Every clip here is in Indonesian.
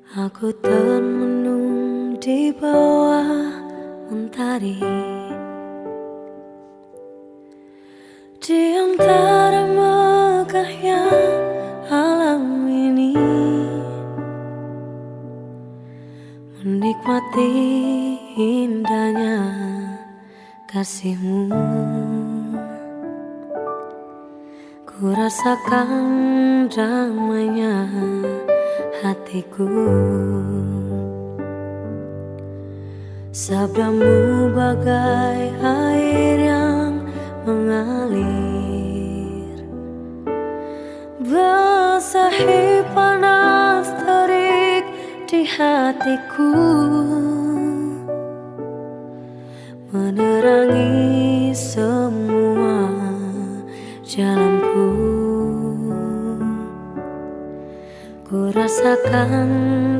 Aku termenung di bawah mentari, di antara megahnya alam ini, menikmati indahnya kasihmu. Ku rasakan damainya hatiku. Sabdamu bagai air yang mengalir, basahi panas terik di hatiku, menerangi semua jalanku. Ku rasakan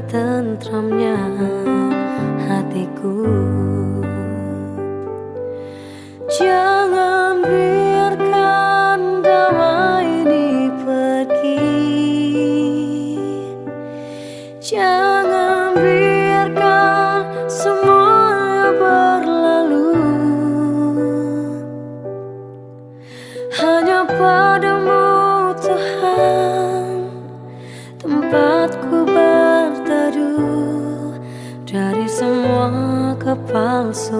tentramnya hatiku. Jangan biarkan damai ini pergi, jangan biarkan semuanya berlalu. Hanya padamu Tuhan tempatku berteduh dari semua kepalsuan.